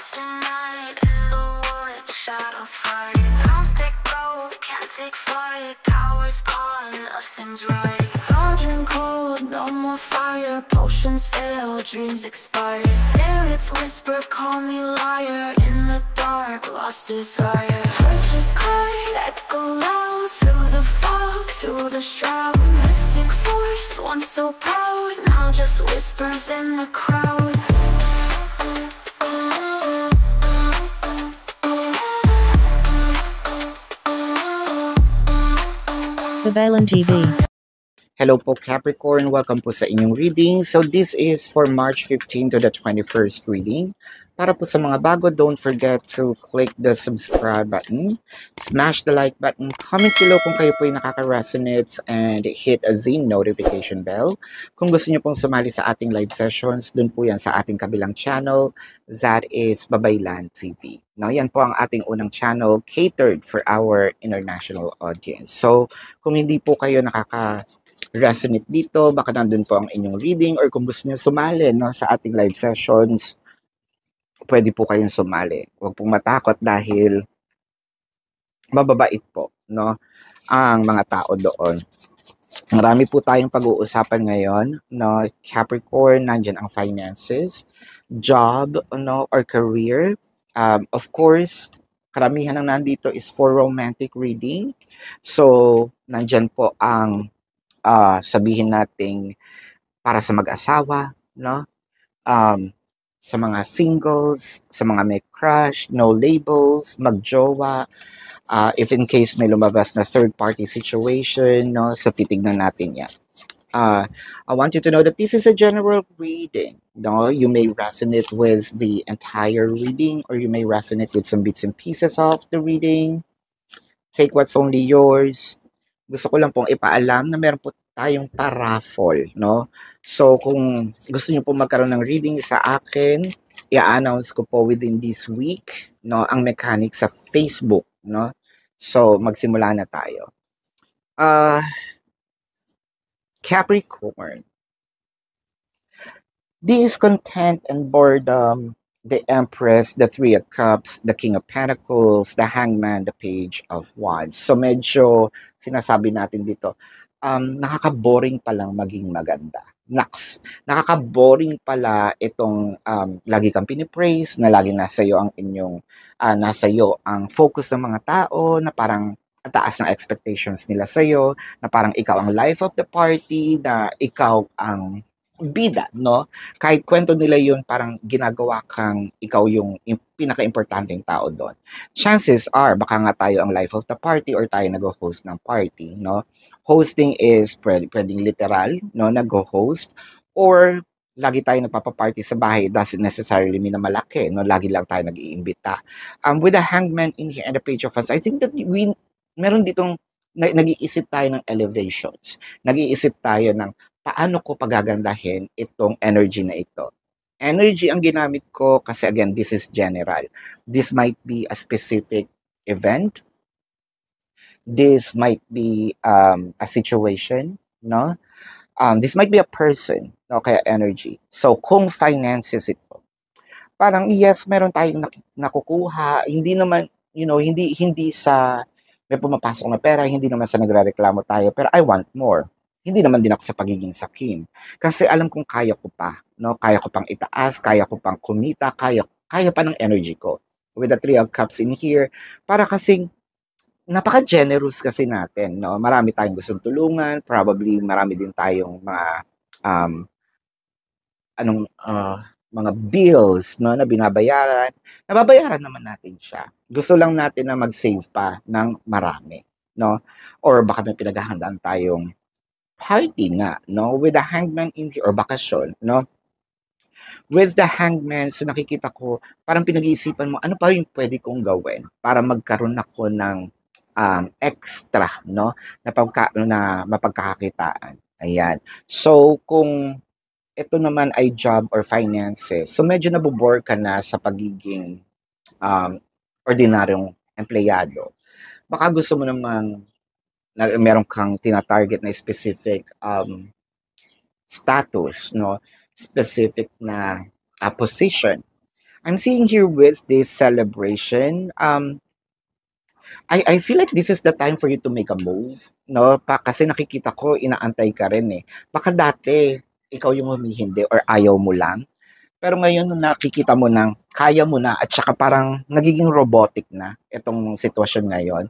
lost in night, in the wood, shadows fight. Arms take gold, can't take flight. Power's gone, nothing's right. Cauldron cold, no more fire. Potions fail, dreams expire. Spirits whisper, call me liar. In the dark, lost desire. Purchase cry, echo loud. Through the fog, through the shroud. Mystic force, once so proud, now just whispers in the crowd. Babaylan TV. Hello po Capricorn, welcome po sa inyong reading. So this is for March 15 to the 21st reading. Para po sa mga bago, don't forget to click the subscribe button, smash the like button, comment below kung kayo po ay nakaka-resonate, and hit a zing notification bell. Kung gusto niyo pong sumali sa ating live sessions, dun po yan sa ating kabilang channel, that is Babaylan TV. Now, yan po ang ating unang channel catered for our international audience. So, kung hindi po kayo resonate dito, baka nandun po ang inyong reading, or kung gusto niyo sumali sa ating live sessions, pwede po kayong sumali. Huwag pong matakot dahil mababait po ang mga tao doon. Marami po tayong pag-uusapan ngayon. Capricorn, nandyan ang finances, job, or career. Of course, karamihan ng nandito is for romantic reading. So, nandyan po ang sabihin nating para sa mag-asawa, sa mga singles, sa mga may crush, no labels, magjowa, if in case may lumabas na third-party situation, so titignan natin yan. I want you to know that this is a general reading. You may resonate with the entire reading, or you may resonate with some bits and pieces of the reading. Take what's only yours. Gusto ko lang pong ipaalam na meron po tayong paraffle, So, kung gusto niyo po magkaroon ng reading sa akin, i-announce ko po within this week, ang mechanics sa Facebook, So, magsimula na tayo. Capricorn. Discontent and boredom, the Empress, the Three of Cups, the King of Pentacles, the Hangman, the Page of Wands. So, medyo sinasabi natin dito, nakaka-boring palang maging maganda. Nakaka-boring pala itong lagi kang pinipraise, na lagi nasa iyo ang inyong, nasa iyo ang focus ng mga tao, na parang ang taas ng expectations nila sa iyo, na parang ikaw ang life of the party, na ikaw ang bida, Kahit kwento nila yun, parang ginagawa kang ikaw yung pinaka-importanteng tao doon. Chances are, baka nga tayo ang life of the party or tayo nag-host ng party, Hosting is pwedeng literal, nag-host, or lagi tayo nagpapaparty sa bahay, doesn't necessarily mean na malaki, lagi lang tayo nag-iimbita. With the Hangman in here and the Page of Wands, I think that meron ditong nag-iisip tayo ng elevations. Nag-iisip tayo ng paano ko pagagandahin itong energy na ito. Energy ang ginamit ko kasi again, this is general. This might be a specific event. This might be a situation, this might be a person, kaya energy. So, kung finances ito, parang yes, meron tayong nakukuha, hindi naman, hindi sa may pumapasok na pera, hindi naman sa nagrereklamo tayo, pero I want more. Hindi naman din ako sa pagiging sakim. Kasi alam kong kaya ko pa, kaya ko pang itaas, kaya ko pang kumita, kaya pa ng energy ko. With the Three of Cups in here, para kasing napaka-generous kasi natin, Marami tayong gustong tulungan, probably marami din tayong mga mga bills, na binabayaran. Nababayaran naman natin siya. Gusto lang natin na mag-save pa ng marami, Or baka may pinaghahandaan tayong party nga, with the Hangman in here, or bakasyon, With the Hangman, so nakikita ko, parang pinag-iisipan mo, ano pa yung pwede kong gawin para magkaroon ako ng extra, na mapagkakakitaan. Ayan. So, kung ito naman ay job or finances, so medyo nabobore ka na sa pagiging ordinaryong empleyado. Baka gusto mo namang meron kang tina-target na specific status, specific na position. I'm seeing here with this celebration. I feel like this is the time for you to make a move, no? Kasi nakikita ko, inaantay ka rin eh. Baka dati, ikaw yung humihindi or ayaw mo lang. Pero ngayon, nung nakikita mo nang kaya mo na at saka parang nagiging robotic na itong sitwasyon ngayon,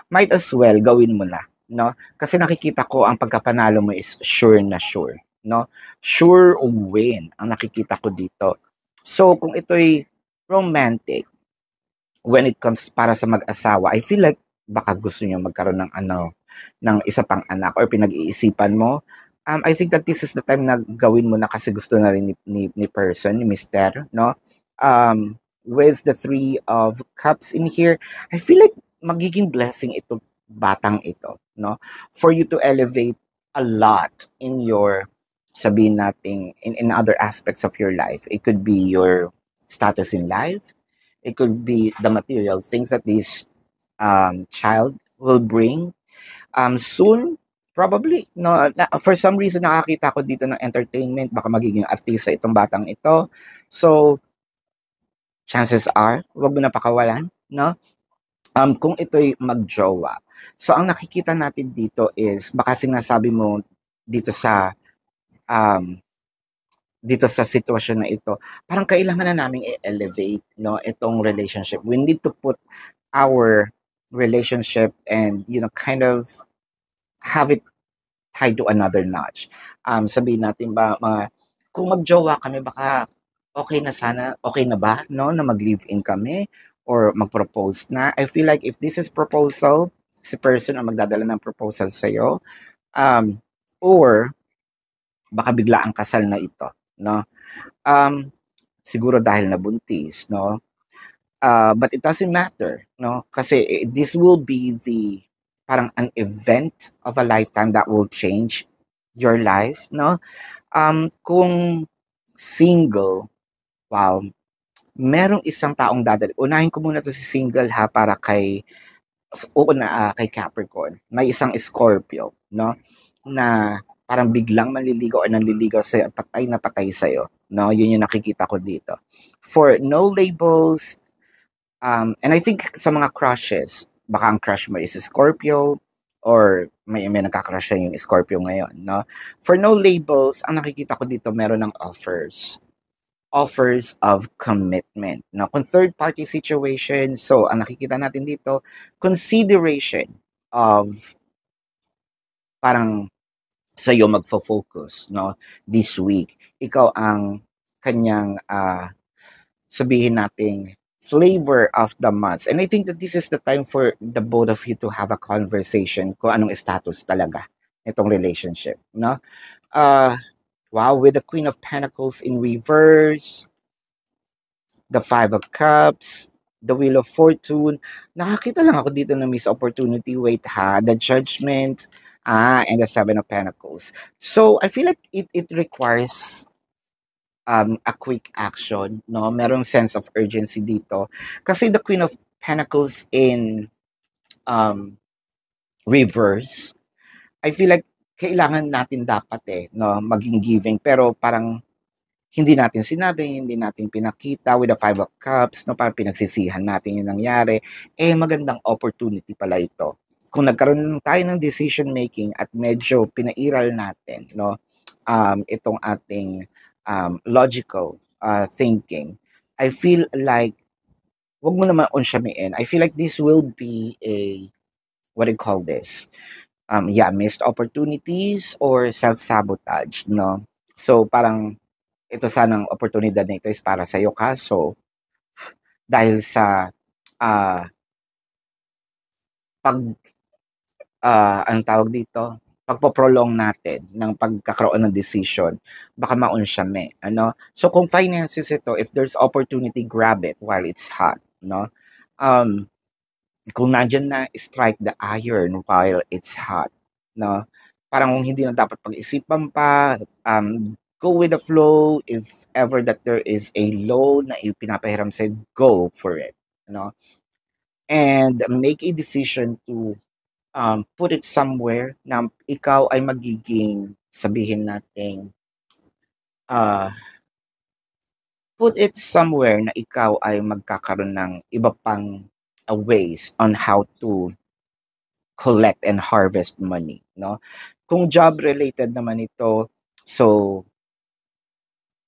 might as well gawin mo na, no? Kasi nakikita ko ang pagkapanalo mo is sure na sure, no? Sure win ang nakikita ko dito. So, kung ito'y romantic, when it comes para sa mag-asawa, I feel like baka gusto niyo magkaroon ng ng isa pang anak or pinag-iisipan mo. I think that this is the time na gawin mo na kasi gusto na rin ni person, ni Mister, no? With the Three of Cups in here, I feel like magiging blessing ito, batang ito, no? For you to elevate a lot in your, sabihin natin, in other aspects of your life. It could be your status in life. It could be the material things that this child will bring soon. Probably, no, for some reason nakakita ko dito ng entertainment, baka magiging artista itong batang ito. So, chances are, wag mo na pakawalan, no? Kung ito'y magjowa. So, ang nakikita natin dito is, baka sinasabi mo dito um, sa sitwasyon na ito, parang kailangan na naming i-elevate, no, itong relationship. We need to put our relationship and, kind of have it tied to another notch. Sabihin natin ba, kung magjowa kami, baka okay na sana, okay na ba, no, na mag-live-in kami or mag-propose na. I feel like if this is proposal, si person ang magdadala ng proposal sa'yo, or baka bigla ang kasal na ito, no? Siguro dahil nabuntis, no? But it doesn't matter, no? Kasi this will be the parang an event of a lifetime that will change your life, no? Kung single, wow, merong isang taong dadali. Unahin ko muna to si single ha para kay Capricorn. May isang Scorpio, no? Na parang biglang manliligaw o nanliligaw sa'yo at patay na patay sa'yo, no? Yun yung nakikita ko dito. For no labels, and I think sa mga crushes, baka ang crush mo is Scorpio or may nagka-crush sa yung Scorpio ngayon, no? For no labels, ang nakikita ko dito meron ng offers. Offers of commitment. No? Kung third party situation, so ang nakikita natin dito, consideration of parang sa'yo magfo-focus, no? This week. Ikaw ang kanyang sabihin nating flavor of the months. And I think that this is the time for the both of you to have a conversation kung anong status talaga itong relationship, no? Wow, with the Queen of Pentacles in reverse, the Five of Cups, the Wheel of Fortune. Nakakita lang ako dito ng missed opportunity. Wait ha, the Judgment, and the Seven of Pentacles. So, I feel like it requires a quick action, no? Merong sense of urgency dito. Kasi the Queen of Pentacles in reverse, I feel like kailangan natin dapat no, maging giving. Pero parang hindi natin sinabi, hindi natin pinakita with the Five of Cups, no, parang pinagsisihan natin yung nangyari. Magandang opportunity pala ito. Kung nagkaroon tayo ng decision making at medyo pinairal natin, no, itong ating logical thinking, I feel like wag mo naman unsyamiin. I feel like this will be a, what do you call this? Missed opportunities or self-sabotage, no? So, parang ito sanang oportunidad na ito is para sa'yo, kaso dahil sa anong tawag dito, pagpo-prolong natin ng pagkakaroon ng decision, baka maunsyame, ano? So kung finances ito, if there's opportunity, grab it while it's hot, no? Kung nandyan na, strike the iron while it's hot, no? Parang kung hindi na dapat pag-isipan pa, go with the flow. If ever that there is a loan na ipinapahiram sa'yo, go for it, no? And make a decision to put it somewhere na ikaw ay magiging, sabihin natin, put it somewhere na ikaw ay magkakaroon ng iba pang ways on how to collect and harvest money, no? Kung job related naman ito, so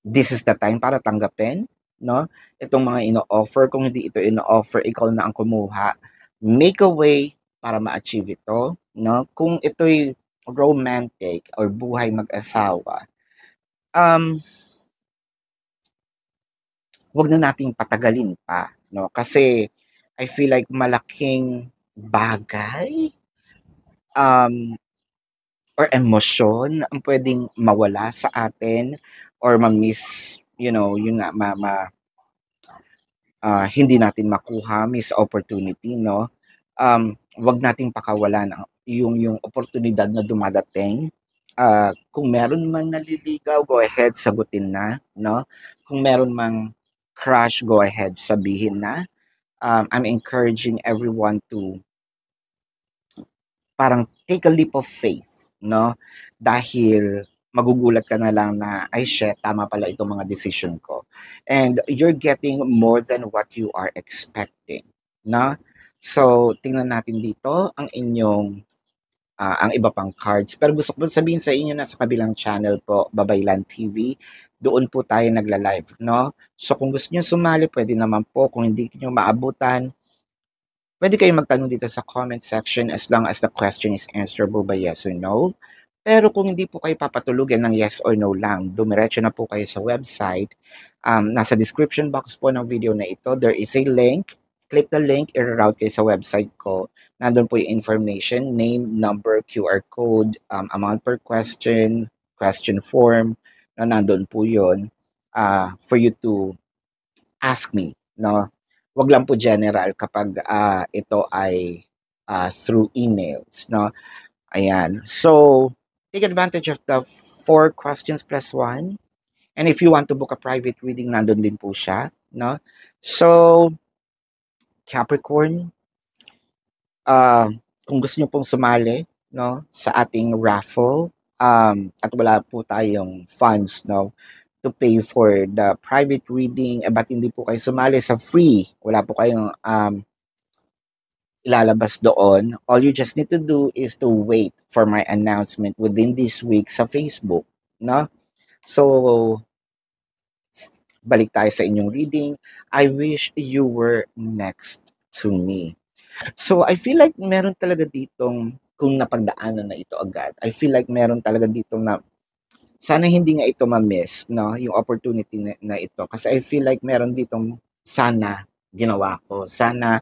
this is the time para tanggapin, no? Itong mga ino-offer, kung hindi ito ino-offer, ikaw na ang kumuha. Make a way para ma-achieve ito, no? Kung ito'y romantic or buhay mag-asawa, wag na nating patagalin pa, no? Kasi I feel like malaking bagay or emosyon ang pwedeng mawala sa atin or ma-miss, yun nga, hindi natin makuha, miss opportunity, no? Wag nating pakawalan yung oportunidad na dumadating. Kung meron man naliligaw, go ahead, sagutin na, no? Kung meron mang crush, go ahead, sabihin na. I'm encouraging everyone to parang take a leap of faith, no? Dahil magugulat ka na lang na, ay shit, tama pala itong mga decision ko. And you're getting more than what you are expecting, no? So, tingnan natin dito ang inyong ang iba pang cards. Pero gusto ko sabihin sa inyo na sa kabilang channel po, Babaylan TV, doon po tayo nagla-live, no? So, kung gusto niyo sumali, pwede naman po. Kung hindi niyo maabutan, pwede kayong magtanong dito sa comment section as long as the question is answerable by yes or no. Pero kung hindi po kayo papatulugan ng yes or no lang, dumiretso na po kayo sa website. Nasa description box po ng video na ito, there is a link. Click the link, i-route kayo sa website ko. Nandun po yung information, name, number, QR code, amount per question, question form, na nandun po yun for you to ask me, no? Wag lang po general kapag ito ay through emails, no? Ayan. So, take advantage of the 4 questions plus 1. And if you want to book a private reading, nandun din po siya, no? So, Capricorn, kung gusto niyo pong sumali, no, sa ating raffle, at wala po tayong funds, no, to pay for the private reading, ba't hindi po kayo sumali sa free? Wala po kayong ilalabas doon. All you just need to do is to wait for my announcement within this week sa Facebook, no? So, balik tayo sa inyong reading. I wish you were next to me. So, I feel like meron talaga ditong, kung napagdaanan na ito agad, I feel like meron talaga ditong na sana hindi nga ito ma-miss, no, yung opportunity na ito. Kasi I feel like meron ditong sana ginawa ko. Sana,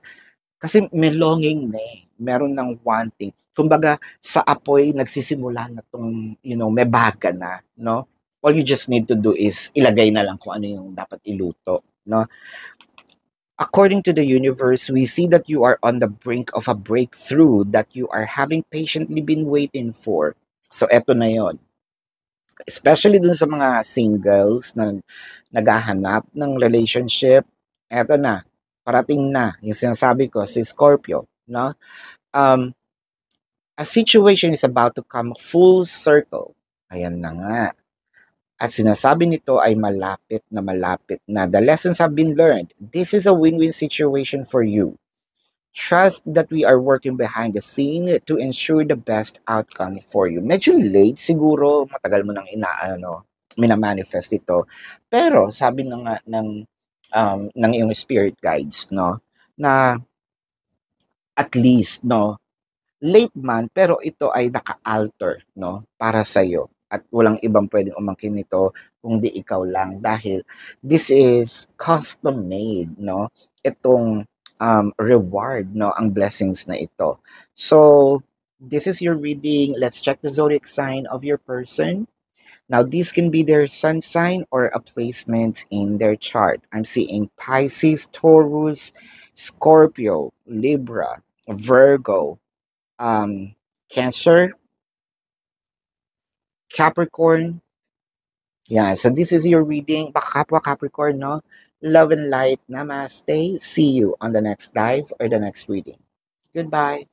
kasi may longing na eh. Meron ng wanting. Kumbaga, sa apoy, nagsisimula na itong, may baga na, no? All you just need to do is ilagay na lang kung ano yung dapat iluto, no? According to the universe, we see that you are on the brink of a breakthrough that you are having patiently been waiting for. So, eto na yon. Especially dun sa mga singles na naghahanap ng relationship, eto na, parating na, yung sinasabi ko, si Scorpio, no? A situation is about to come full circle. Ayan na nga. At sinasabi nito ay malapit na. The lessons have been learned. This is a win-win situation for you. Trust that we are working behind the scene to ensure the best outcome for you. Medyo late siguro, matagal mo nang minamanifest ito. Pero sabi ng iyong spirit guides, no, na at least, no, late man, pero ito ay naka-alter, no, para sa iyo. At walang ibang pwedeng umangkin nito kundi ikaw lang dahil this is custom made, no, itong reward, no, ang blessings na ito. So, this is your reading. Let's check the zodiac sign of your person. Now, this can be their sun sign or a placement in their chart. I'm seeing Pisces, Taurus, Scorpio, Libra, Virgo, Cancer, Capricorn. Yeah, so this is your reading. Baka kapwa Capricorn, no? Love and light. Namaste. See you on the next live or the next reading. Goodbye.